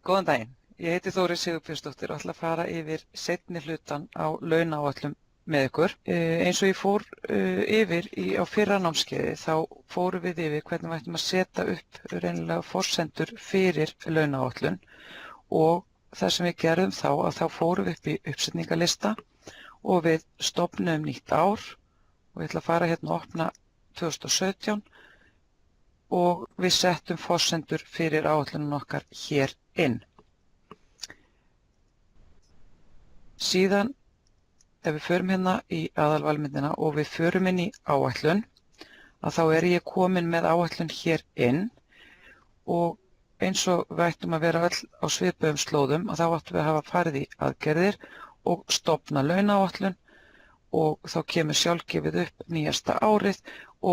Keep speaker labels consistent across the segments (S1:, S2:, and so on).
S1: Góðan daginn. Ég heiti Þóris Sigurbjörnsdóttir og ætla að fara yfir seinni hlutan á launaáætlun með ykkur. Eins og ég fór yfir á fyrra námskeiði þá fórum við yfir hvernig við ættum að setja upp reynilega forsendur fyrir launaáætlun og það sem við gerðum þá fórum við upp í uppsetningarlista og við stofnuðum nýtt ár og ég ætla að fara hérna og opna 2017 og við settum forsendur fyrir áætlunum okkar hér inn. Síðan ef við förum hérna í aðalvalmyndina og við förum inn í áætlun að þá ég komin með áætlun hér inn og eins og við ættum að vera öll á svipuðum slóðum að þá ættum við að hafa farið í aðgerðir og stofna launaáætlun og þá kemur sjálfgefið upp nýjasta árið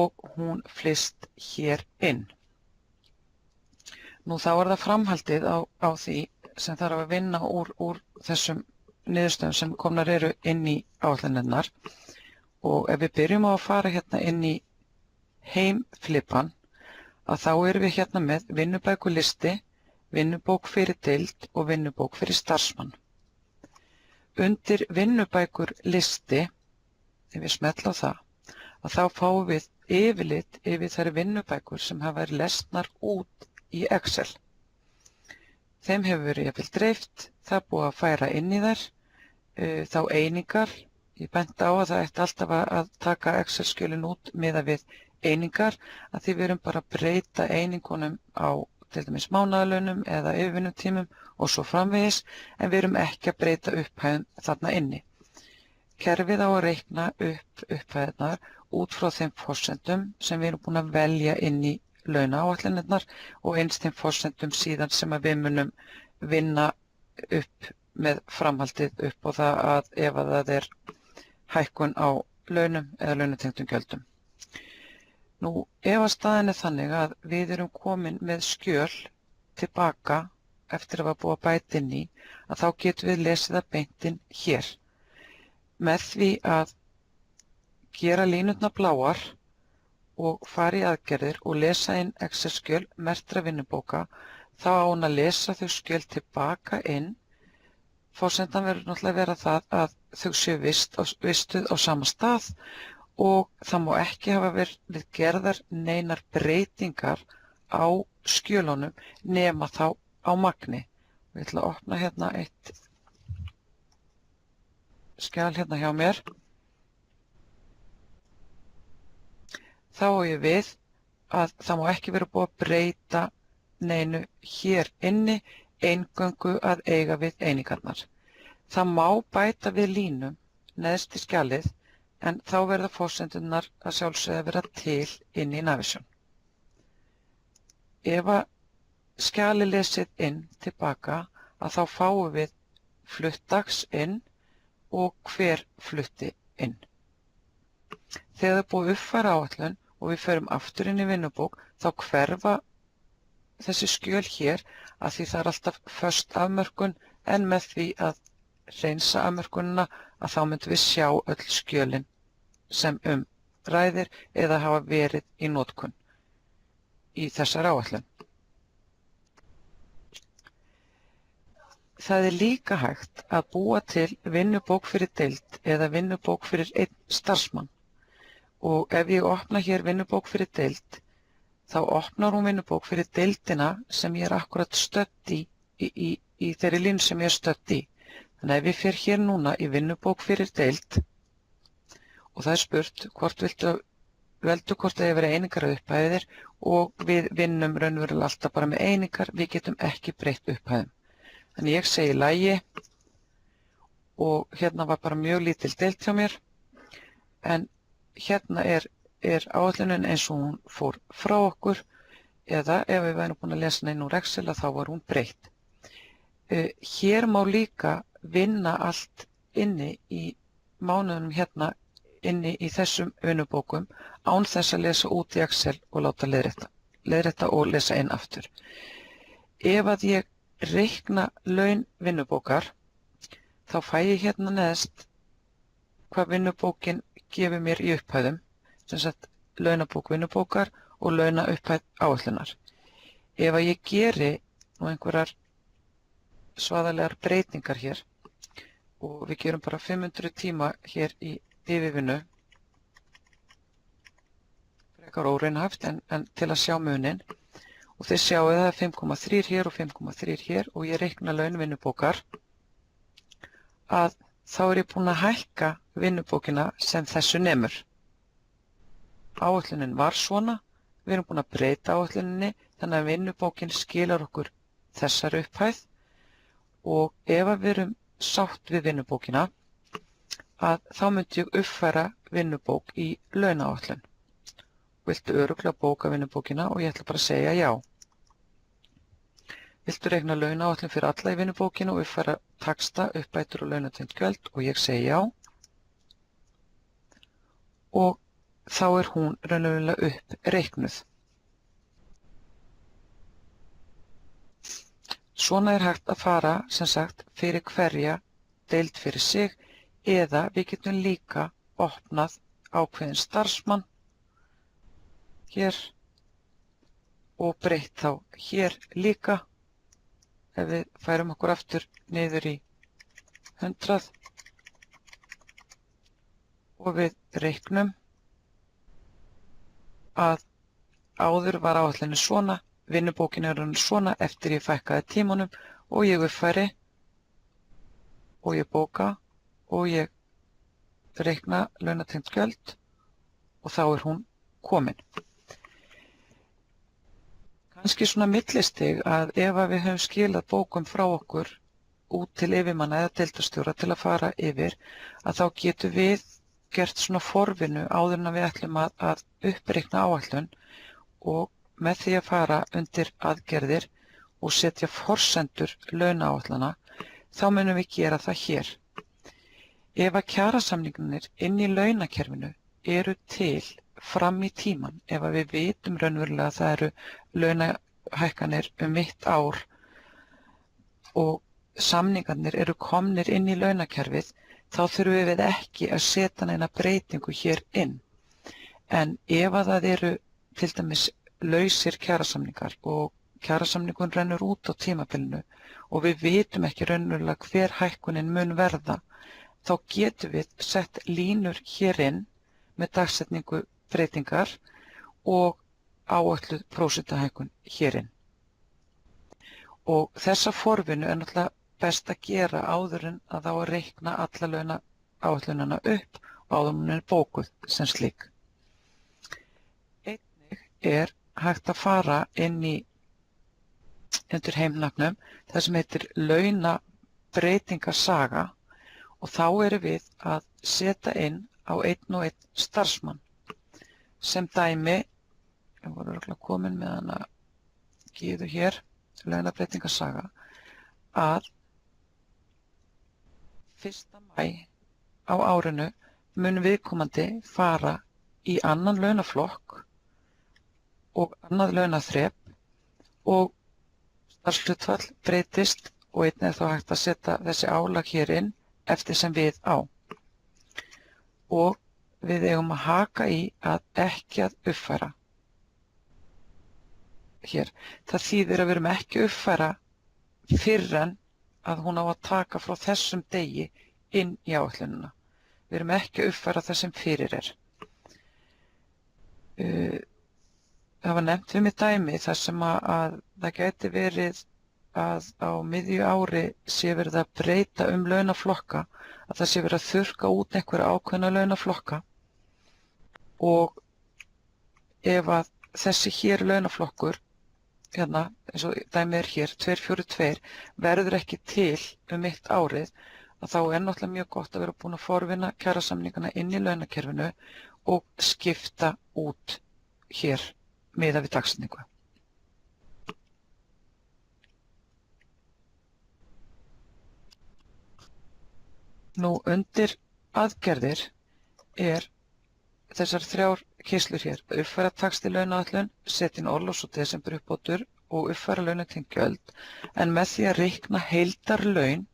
S1: og hún flyst hér inn. Nú þá það framhaldið á því sem þarf að vinna úr þessum niðurstöðum sem komnar eru inn í áætlunirnar og ef við byrjum á að fara hérna inn í heimflipan að þá erum við hérna með vinnubækurlisti, vinnubók fyrir deild og vinnubók fyrir starfsmann. Undir vinnubækurlisti, ef við smetla á það, að þá fáum við yfirlit yfir þær vinnubækur sem hafa verið lesnar út í Excel. Þeim hefur verið jafnvel dreift, það er búið að færa inn í þær, þá einingar, ég benti á að það ætti alltaf að taka Excel-skjölin út miðað við einingar, að því við erum bara að breyta einingunum á til dæmis mánaðarlaunum eða yfirvinnutímum og svo framvegis, en við erum ekki að breyta upphæðum þarna inni. Kerfið á að reikna upp upphæðirnar út frá þeim forsendum sem við erum búin að velja inn í launaáætlunirnar og eins þeim forsendum síðan sem að við munum vinna upp með framhaldið upp og það að ef að það hækkun á launum eða launatengdum gjöldum. Nú, ef að staðan þannig að við erum komin með skjöl tilbaka eftir að hafa búið að bæta inn í, að þá getum við lesið það beint inn hér. Með því að gera línurnar bláar og fara í aðgerðir og lesa inn Excel-skjöl merktra vinnubóka, þá á hún að lesa þau skjöl tilbaka inn. Forsendan verður náttúrulega að vera það að þau séu vistuð á sama stað og það má ekki hafa verið gerðar neinar breytingar á skjölunum nema þá á magni. Ég ætla að opna hérna eitt skjal hérna hjá mér. Þá á ég við að það má ekki vera búið að breyta neinu hér inni eingöngu að eiga við einingarnar. Það má bæta við línum neðst í skjalið en þá verða forsendurnar að sjálfsögðu að vera til inn í Navision. Ef að skjalið lesið inn tilbaka að þá fáum við fluttdags inn og hver flutti inn. Þegar það er búið uppfæra áætlun og við förum aftur inn í vinnubók þá hverfa þessi skjöl hér að því það er alltaf föst afmörkun en með því að hreinsa afmörkunina að þá myndum við sjá öll skjölin sem ræðir eða hafa verið í notkun í þessar áætlun. Það er líka hægt að búa til vinnubók fyrir deild eða vinnubók fyrir einn starfsmann og ef ég opna hér vinnubók fyrir deild þá opnar hún vinnubók fyrir deildina sem ég akkurat stödd í þeirri línu sem ég stödd í. Þannig ef ég fer hér núna í vinnubók fyrir deild og það er spurt veldu hvort það verið einingar að upphæðir og við vinnum raunverulega alltaf bara með einingar, við getum ekki breytt upphæðum. Þannig ég segi lagi og hérna var bara mjög lítil deild hjá mér en hérna er áætlunin eins og hún fór frá okkur eða ef við værum búin að lesa inn úr Excel að þá var hún breytt. Hér má líka vinna allt inni í mánuðunum hérna inni í þessum vinnubókum án þess að lesa út í Excel og láta leiðrétta og lesa inn aftur. Ef að ég reikna laun vinnubókar þá fæ ég hérna neðst hvað vinnubókin gefur mér í upphæðum, sem sagt launabók vinnubókar og launaupphæð áætlunar. Ef að ég geri nú einhverjar svaðalegar breytingar hér og við gerum bara 500 tíma hér í yfirvinnu, frekar óraunhæft en til að sjá munin. Og þið sjáu það er 5,3 hér og 5,3 hér og ég reikna laun vinnubókar, að þá er ég búin að hækka vinnubókina sem þessu nemur. Áætlunin var svona, við erum búin að breyta áætluninni þannig að vinnubókin skilar okkur þessari upphæð og ef við erum sátt við vinnubókina að þá myndi ég uppfæra vinnubók í launaáætlun. Viltu örugglega bóka vinnubókina og ég ætla bara að segja já. Viltu reikna launaáætlun fyrir alla í vinnubókinu og uppfæra taxta, uppbætur og launatengd gjöld og ég segi já. Og þá er hún raunverulega uppreiknuð. Svona er hægt að fara, sem sagt, fyrir hverja deild fyrir sig eða við getum líka opnað ákveðin starfsmann hér og breytt þá hér líka. Ef við færum okkur aftur niður í 100 og við reiknum að áður var áætlunin svona, vinnubókin er svona eftir ég fækkaði tímanum og ég uppfæri og ég bóka og ég reikna launatengd gjöld og þá er hún komin. Kannski svona millistig að ef við höfum skilað bókum frá okkur út til yfirmanna eða deildarstjóra til að fara yfir, að þá getum við gert svona forvinnu áður en við ætlum að uppreikna áætlun og með því að fara undir aðgerðir og setja forsendur launaáætlana, þá munum við gera það hér. Ef að kjarasamningarnir inn í launakerfinu eru til fram í tíman, ef að við vitum raunverulega að það eru launahækkanir mitt ár og samningarnir eru komnir inn í launakerfið, þá þurfum við ekki að setja neina breytingu hér inn. En ef að það eru til dæmis lausir kjarasamningar og kjarasamningun rennur út á tímabilinu og við vitum ekki raunverulega hver hækkunin mun verða, þá getum við sett línur hér inn með dagsetningu breytingar og áætluð prósentahækkun hér inn. Og þessa forvinnu er náttúrulega best að gera áður en að þá að reikna alla launaáætlunina upp og áður en hún er bókuð sem slík. Einnig er hægt að fara inn í undir heimnafnum það sem heitir launabreytingasaga og þá erum við að setja inn á einn og einn starfsmann. Sem dæmi, ég voru örugglega komin með hana Gyðu hér, launabreytingasaga, að 1. maí á árinu mun viðkomandi fara í annan launaflokk og annað launaþrep og starfshlutfall breytist og einnig er þá hægt að setja þessi álag hér inn eftir sem við á. Og við eigum að haka í að ekki að uppfæra hér. Það þýðir að við erum ekki að uppfæra fyrr en að hún á að taka frá þessum degi inn í áætlunina. Við erum ekki að uppfæra það sem fyrir er. Það var nefnt við mig dæmi þar sem að það gæti verið að á miðju ári sé verið að breyta launaflokka, að það sé verið að þurrka út einhverja ákveðna launaflokka og ef að þessi hér launaflokkur, hérna eins og dæmi er hér, 242, verður ekki til mitt árið, að þá er náttúrulega mjög gott að vera búin að forvinna kjarasamningana inn í launakerfinu og skipta út hér miðað við dagsetningu. Nú undir aðgerðir er þessar 3 keyslur hér, uppfæra taxti launaáætlun, setja inn orlofs- og desemberuppbótur og uppfæra launatengd gjöld, en með því að reikna heildarlaun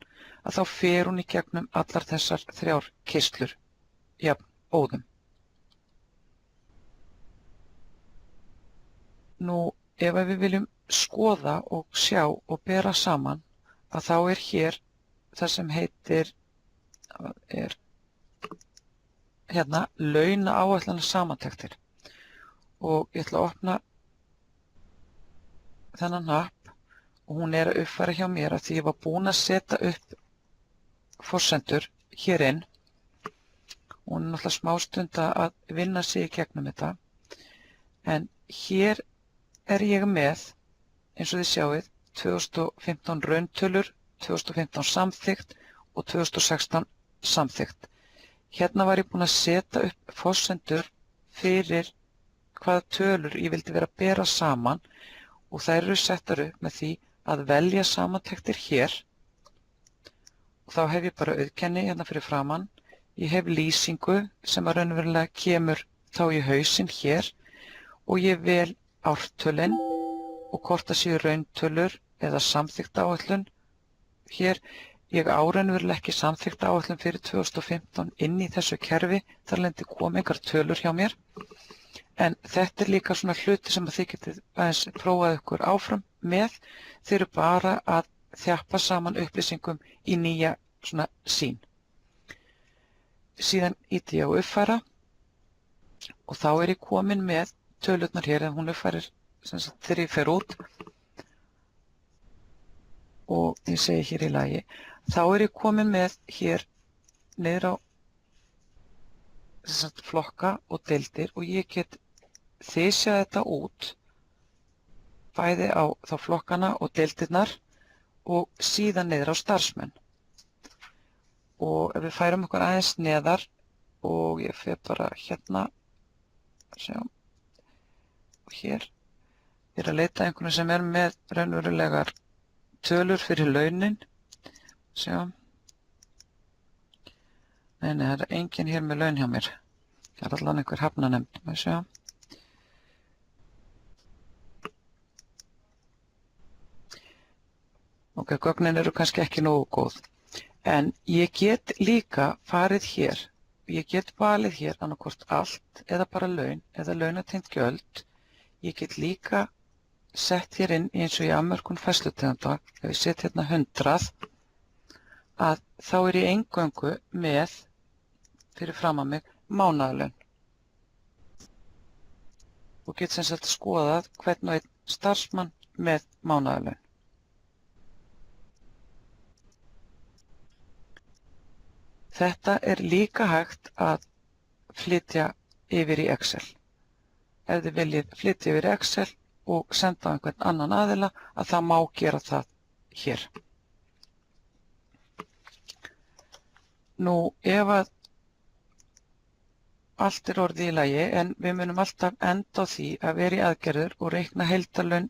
S1: að þá fer hún í gegnum allar þessar 3 keyslur jafn óðum. Nú ef við viljum skoða og sjá og bera saman að þá hér það sem heitir hérna launaáætlana samantektir og ég ætla að opna þennan hnapp og hún að uppfæra hjá mér að því ég var búin að setja upp forsendur hér inn. Hún náttúrulega smástund að vinna sig í gegnum þetta en hér ég með eins og þið sjáið 2015 rauntölur, 2015 samþykkt og 2016 samþykkt. Hérna var ég búin að setja upp forsendur fyrir hvaða tölur ég vildi vera að bera saman og þær eru settar upp með því að velja samantektir hér og þá hef ég bara auðkenni hérna fyrir framann. Ég hef lýsingu sem að raunverulega kemur þá í hausinn hér og ég vel ártölin og hvort það séu rauntölur eða samþykkt áætlun hér. Ég á raunverulega ekki samþykkt áætlun fyrir 2015 inn í þessu kerfi, þar lendi kom einhver tölur hjá mér. En þetta líka svona hluti sem að þið getið aðeins prófað ykkur áfram með. Þið eru bara að þjappa saman upplýsingum í nýja svona sýn. Síðan ýti ég á uppfæra og þá ég komin með tölurnar hér en hún uppfærir þegar ég fer út og ég segi hér í lagi. Þá ég komin með hér niður á flokka og deildir og ég get þysjað þetta út bæði á þá flokkana og deildirnar og síðan niður á starfsmenn. Og ef við færum okkur aðeins neðar og ég fer bara hérna sjá, og hér að leita einhvern sem með raunverulegar tölur fyrir launin sjá. Nei, það enginn hér með laun hjá mér. Það allan einhver hafnanefnd sjá. Ok, gögnin eru kannski ekki nógu góð. En ég get líka farið hér, ég get valið hér annarkvort allt eða bara laun eða launatengt gjöld. Ég get líka sett hér inn eins og í afmörkun færslutegunda, ef ég set hérna 100, að þá ég eingöngu með, fyrir fram að mig, mánaðarlaun. Og get sem sagt skoðað hvern og einn starfsmann með mánaðarlaun. Þetta líka hægt að flytja yfir í Excel. Ef þið viljið flytja yfir í Excel og senda á einhvern annan aðila að það má gera það hér. Nú ef að allt orðið í lagi en við munum alltaf enda á því að vera í aðgerðir og reikna heildarlaun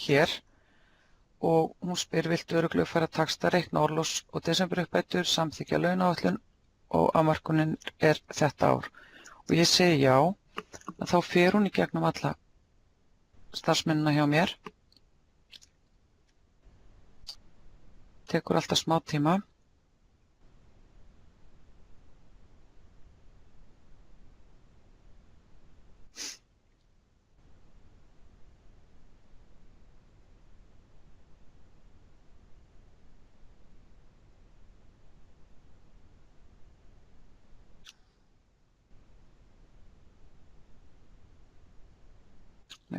S1: hér og hún spyr viltu örugglega fara taxta, reikna orlofs og desemberuppbætur, samþykkja launaáætlun og afmörkunin þetta ár. Og ég segi já, að þá fer hún í gegnum alla starfsmennina hjá mér. Tekur alltaf smá tíma.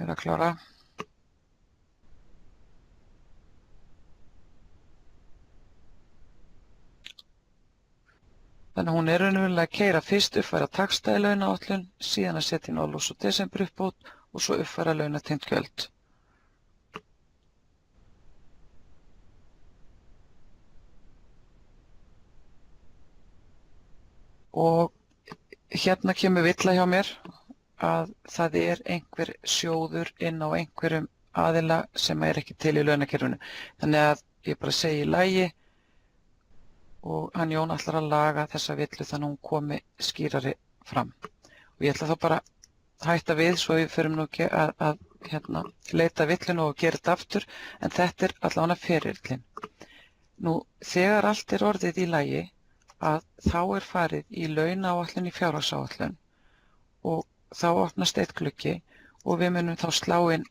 S1: Að klára. Þannig hún raunverulega að keyra fyrst uppfæra taxta í launaáætlun, síðan að setja inn orlofs og desemberuppbót og svo uppfæra launatengt gjöld. Og hérna kemur villa hjá mér að það einhver sjóður inn á einhverjum aðila sem ekki til í launakerfinu. Þannig að ég bara segi í lagi og hann Jón ætlar að laga þessa villu þannig að hún komi skýrari fram. Og ég ætla þá bara að hætta við svo við förum nú ekki að leita villinu og gera þetta aftur en þetta allavega ferillinn. Nú þegar allt orðið í lagi að þá farið í launaáætlun í fjárhagsáætlun og þá opnast eitt gluggi og við munum þá slá inn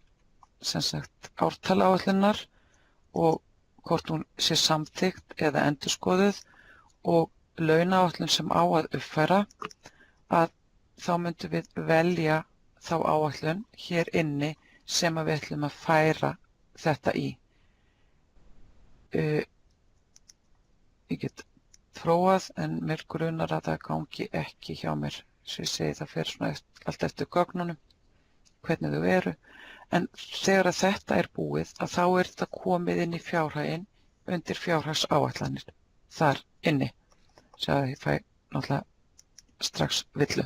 S1: sem sagt ártala áætlunar og hvort hún sé samþykkt eða endurskoðuð og launaáætlun sem á að uppfæra, að þá myndum við velja þá áætlun hér inni sem að við ætlum að færa þetta í. Ég get prófað en mér grunar að það gangi ekki hjá mér. Svo ég segi það fer svona allt eftir gögnunum, hvernig þau eru. En þegar að þetta er búið að þá er þetta komið inn í fjárhaginn undir fjárhagsáætlanir þar inni. Sjá að ég fæ náttúrulega strax villu.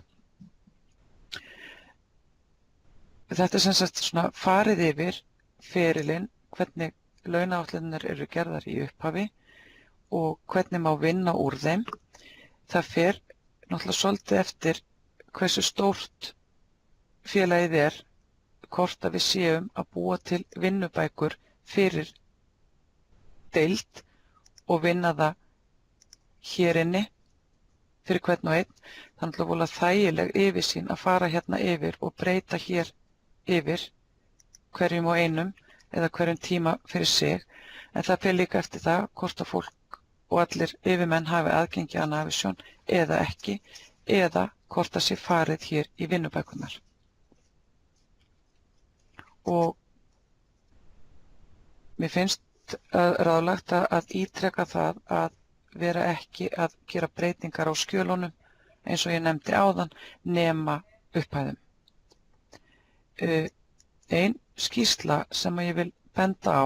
S1: Þetta er sem sagt svona farið yfir ferilinn, hvernig launaáætlanir eru gerðar í upphafi og hvernig má vinna úr þeim. Það fer náttúrulega svolítið eftir hversu stórt félagið er, hvort að við séum að búa til vinnubækur fyrir deild og vinna það hér inni fyrir hvern og einn. Það er náttúrulega þægileg yfirsýn að fara hérna yfir og breyta hér yfir hverjum og einum eða hverjum tíma fyrir sig, en það fer líka eftir það hvort að fólk og allir yfirmenn hafi aðgengi að Navision eða ekki, eða hvort að sé farið hér í vinnubækurnar. Og mér finnst ráðlagt að ítreka það að vera ekki að gera breytingar á skjölunum eins og ég nefndi áðan nema upphæðum. Ein skýrsla sem ég vil benda á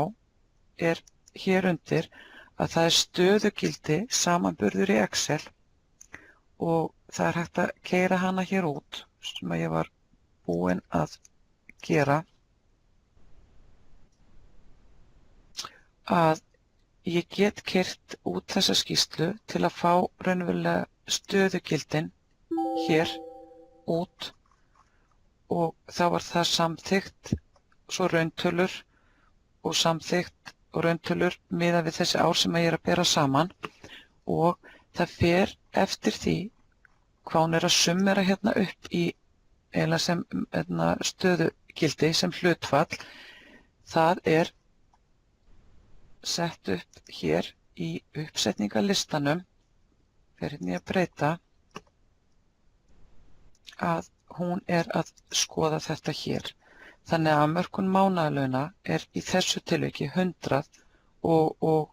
S1: er hér undir að það er stöðugildi samanburður í Excel og það er hægt að keyra hana hér út sem að ég var búinn að gera, að ég get keyrt út þessa skýrslu til að fá raunverulega stöðugildin hér út og þá var það samþykkt, svo rauntölur og samþykkt og rauntölur miðað við þessi ár sem ég er að bera saman, og það fer eftir því hvað hún er að summera hérna upp í eiginlega sem stöðugildi sem hlutfall. Það er sett upp hér í uppsetningarlistanum, fer hérna að breyta, að hún er að skoða þetta hér. Þannig að mörkun mánaðarlauna er í þessu tilviki 100 og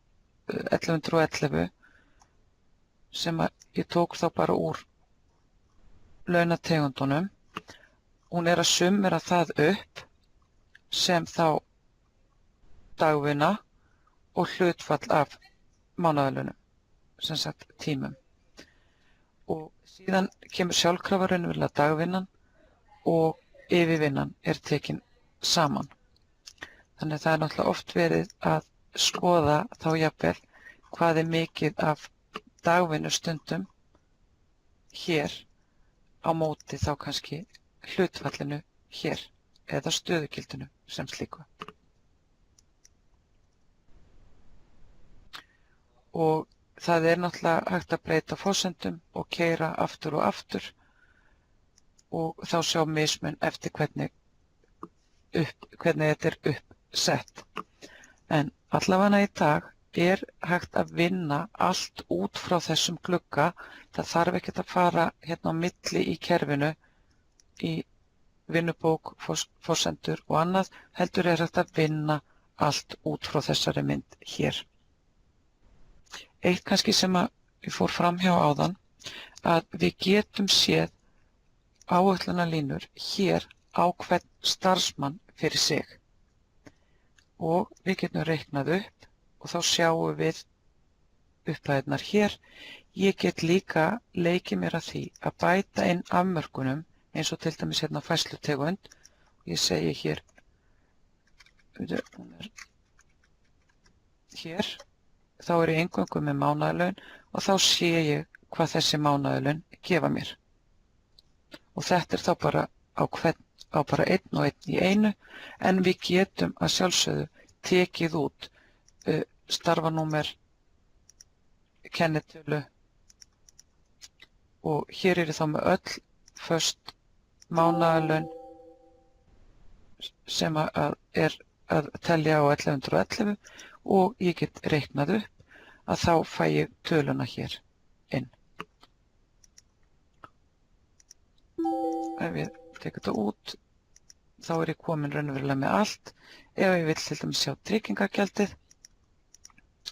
S1: 1111 sem ég tók þá bara úr launategundunum. Hún er að summera það upp sem þá dagvinna og hlutfall af mánaðarlaunum, sem sagt tímum. Og síðan kemur sjálfkrafa raunverulega dagvinnan og yfirvinnan er tekin saman. Þannig að það er náttúrulega oft verið að skoða þá jafnvel hvað er mikið af dagvinnustundum hér á móti þá kannski hlutfallinu hér eða stöðugildinu sem slíku. Og það er náttúrulega hægt að breyta forsendum og keyra aftur og aftur og þá sjá mismun eftir hvernig þetta er uppsett. En allavega í dag er hægt að vinna allt út frá þessum glugga. Það þarf ekkert að fara hérna á milli í kerfinu í vinnubók, forsendur og annað, heldur er hægt að vinna allt út frá þessari mynd hér. Eitt kannski sem að ég fór fram hjá áðan, að við getum séð áætlunarlínur hér á hvern starfsmann fyrir sig og við getum reiknað upp og þá sjáum við upphæðirnar hér. Ég get líka leikið mér að því að bæta inn afmörkunum eins og til dæmis hérna færslutegund. Ég segi hér, hún er hér, þá er ég eingöngu með mánaðarlaun og þá sé ég hvað þessi mánaðarlaun gefa mér. Og þetta er þá bara á bara einn og einn í einu, en við getum að sjálfsögðu tekið út starfanúmer, kennitölu og hér er þá með öll föst mánaðarlaun sem er að telja á 1111 og ég get reiknað upp að þá fæ ég töluna hér inn. Ef ég tek þetta út, þá ég komin raunverulega með allt. Ef ég vil til dæmis sjá tryggingagjaldið,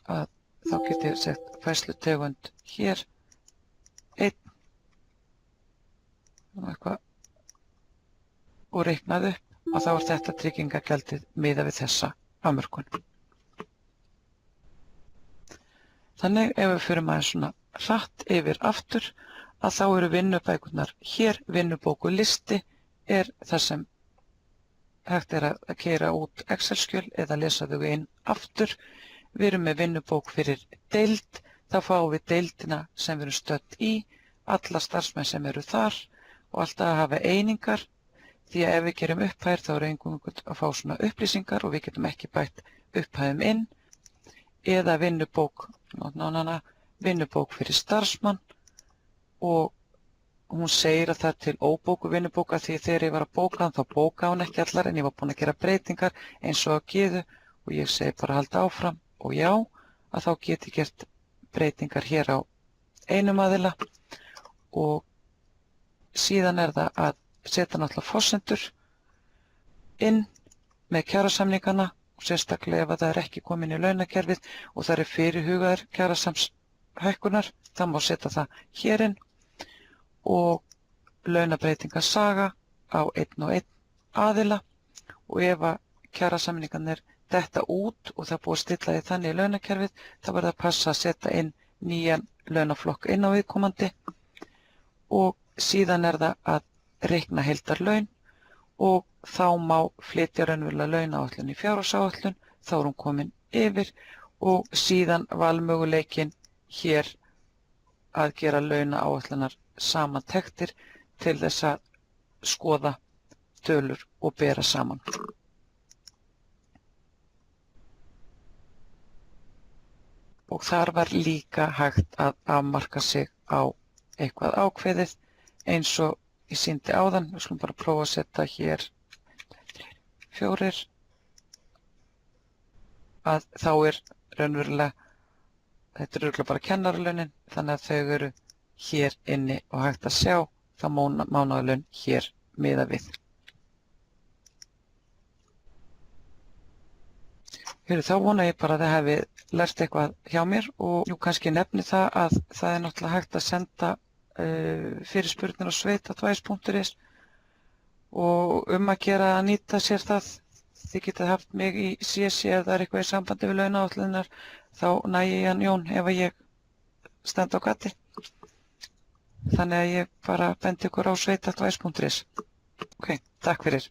S1: þá get ég sett færslutegund hér, 1, og reiknað upp, og þá þetta tryggingagjaldið miðað við þessa afmörkun. Þannig ef við förum aðeins svona hratt yfir aftur, að þá eru vinnubækurnar hér. Vinnubókulisti það sem hægt að keyra út Excel-skjöl eða lesa þau inn aftur. Við erum með vinnubók fyrir deild, þá fáum við deildina sem við erum stödd í, alla starfsmenn sem eru þar og alltaf að hafa einingar. Því að ef við gerum upphæðir þá eingöngu að fá svona upplýsingar og við getum ekki bætt upphæðum inn. Eða vinnubók fyrir starfsmann, og hún segir að það til óbóku vinnubóka, því þegar ég var að bóka hann þá bóka hún ekki allar, en ég var búin að gera breytingar eins og að geðu og ég segi bara halda áfram og já, að þá get ég gert breytingar hér á einum aðila. Og síðan það að setja náttúrulega forsendur inn með kjarasamningana, og sérstaklega ef það ekki komin í launakerfið og það fyrirhugaðar kjarasamshækkunar, þá má setja það hér inn, og launabreitingasaga á einn og einn aðila. Og ef að kjarasamningarnir detta út og það búið að stilla því þannig í launakerfið, þá verður að passa að setja inn nýjan launaflokk inn á viðkomandi. Og síðan það að reikna heildarlaun, og þá má flytja raunverulega launaáætlun í fjárhagsáætlun, þá hún komin yfir, og síðan valmöguleikinn hér að gera launaáætlunar samantektir til þess að skoða tölur og bera saman. Og þar var líka hægt að afmarka sig á eitthvað ákveðið, eins og ég sýndi áðan. Við skulum bara prófa að setja hér 4, að þá raunverulega, þetta örugglega bara kennaralaunin, þannig að þau eru hér inni og hægt að sjá það mánaðarlaun hér miðað við. Þá vona ég bara að þið hafi lært eitthvað hjá mér, og nú kannski nefni það að það náttúrulega hægt að senda fyrirspurnir á sveitatvæs.is og að gera að nýta sér það. Þið getið haft mig í CC ef það eitthvað í sambandi við launaáætlunar, þá næ ég hann Jón ef ég stend á gati. Þannig að ég bara bendi ykkur á sveitatvæs.is. Ok, takk fyrir.